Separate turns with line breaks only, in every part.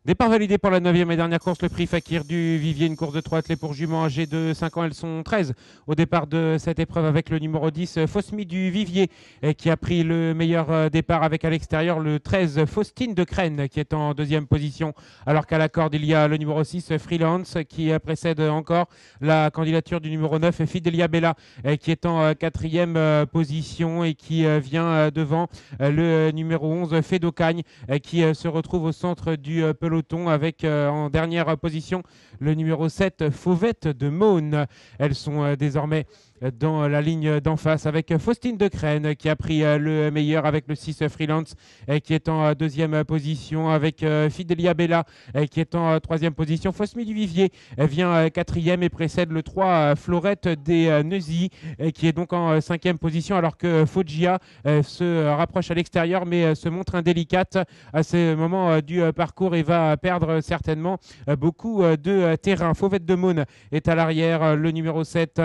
Départ validé pour la 9e et dernière course, le prix Fakir du Vivier, une course de 3 attelés pour juments âgés de 5 ans. Elles sont 13 au départ de cette épreuve avec le numéro 10, Fosmi du Vivier, qui a pris le meilleur départ avec à l'extérieur le 13, Faustine de Crène, qui est en deuxième position. Alors qu'à la corde, il y a le numéro 6, Freelance, qui précède encore la candidature du numéro 9, Fidelia Bella, qui est en quatrième position et qui vient devant le numéro 11, Fédocagne, qui se retrouve au centre du peloton avec en dernière position le numéro 7, Fauvette de Maune. Elles sont désormais dans la ligne d'en face avec Faustine de Crène qui a pris le meilleur avec le 6 Freelance qui est en deuxième position avec Fidelia Bella qui est en troisième position. Fosmi du Vivier vient quatrième et précède le 3 Florette des Neuilly qui est donc en cinquième position alors que Foggia se rapproche à l'extérieur mais se montre indélicate à ce moment du parcours et va perdre certainement beaucoup de terrain. Fauvette de Maune est à l'arrière, le numéro 7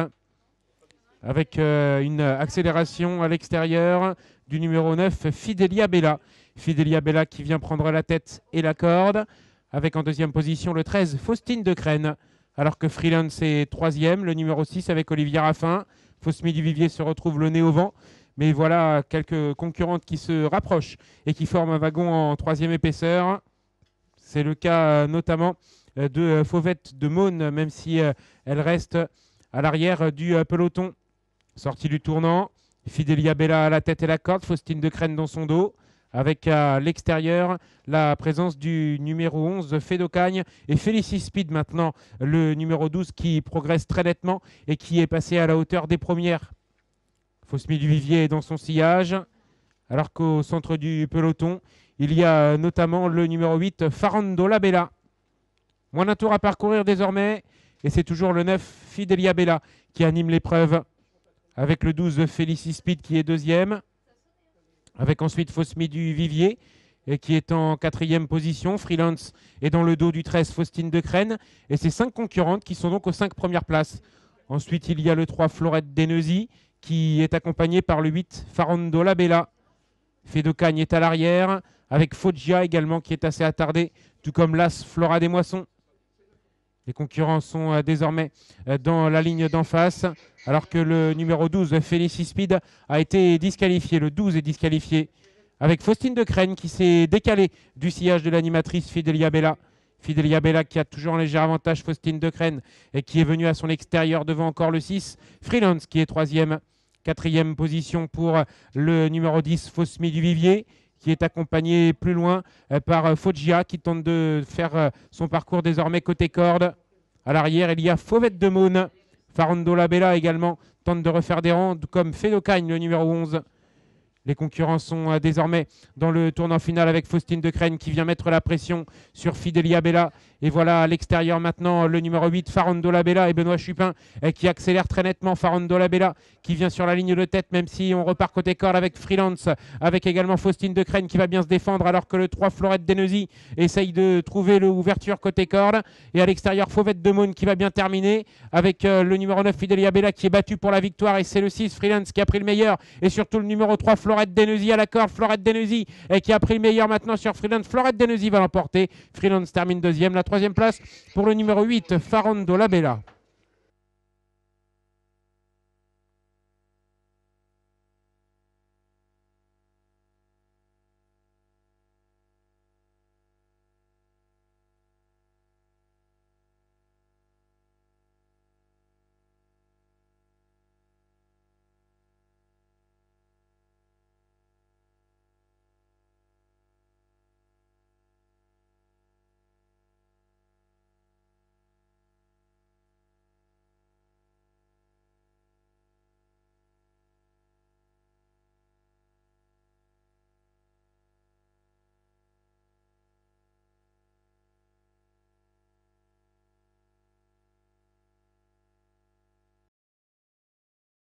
avec une accélération à l'extérieur du numéro 9, Fidelia Bella. Fidelia Bella qui vient prendre la tête et la corde, avec en deuxième position le 13, Faustine de Crène, alors que Freelance est troisième, le numéro 6 avec Olivier Raffin. Fosmi du Vivier se retrouve le nez au vent, mais voilà quelques concurrentes qui se rapprochent et qui forment un wagon en troisième épaisseur. C'est le cas notamment de Fauvette de Maune, même si elle reste à l'arrière du peloton. Sortie du tournant, Fidelia Bella à la tête et la corde, Faustine de Crène dans son dos, avec à l'extérieur la présence du numéro 11, Fédocagne, et Félicie Speed maintenant, le numéro 12 qui progresse très nettement et qui est passé à la hauteur des premières. Fosmi du Vivier est dans son sillage, alors qu'au centre du peloton, il y a notamment le numéro 8, Farandola Bella. Moins d'un tour à parcourir désormais, et c'est toujours le 9, Fidelia Bella, qui anime l'épreuve, avec le 12, Félicie Speed qui est deuxième, avec ensuite Fosmi du Vivier, qui est en quatrième position. Freelance est dans le dos du 13, Faustine de Crène, et ces 5 concurrentes qui sont donc aux 5 premières places. Ensuite, il y a le 3, Florette des Neuilly, qui est accompagné par le 8, Farandola Bella. Fédocagne est à l'arrière, avec Foggia également qui est assez attardé, tout comme l'As Flora des Moissons. Les concurrents sont désormais dans la ligne d'en face, alors que le numéro 12, Félicie Speed, a été disqualifié. Le 12 est disqualifié, avec Faustine de Crène qui s'est décalée du sillage de l'animatrice Fidelia Bella. Fidelia Bella qui a toujours un léger avantage, Faustine de Crène, et qui est venue à son extérieur devant encore le 6. Freelance qui est troisième, quatrième position pour le numéro 10, Fosmi du Vivier, qui est accompagné plus loin par Foggia qui tente de faire son parcours désormais côté corde. À l'arrière, il y a Fauvette de Maune. Farandola Bella également tente de refaire des rangs comme Fédocagne, le numéro 11. Les concurrents sont désormais dans le tournant final avec Faustine de Crène qui vient mettre la pression sur Fidelia Bella. Et voilà à l'extérieur maintenant le numéro 8, Farandola Bella et Benoît Chupin qui accélère très nettement. Farandola Bella qui vient sur la ligne de tête, même si on repart côté corde avec Freelance, avec également Faustine de Crène qui va bien se défendre, alors que le 3, Florette des Neuilly, essaye de trouver l'ouverture côté corde. Et à l'extérieur, Fauvette de Maune qui va bien terminer avec le numéro 9, Fidelia Bella qui est battu pour la victoire. Et c'est le 6, Freelance qui a pris le meilleur. Et surtout le numéro 3, Florette des Neuilly à la corde. Florette des Neuilly qui a pris le meilleur maintenant sur Freelance. Florette des Neuilly va l'emporter. Freelance termine deuxième. La troisième place pour le numéro 8, Farandola Bella.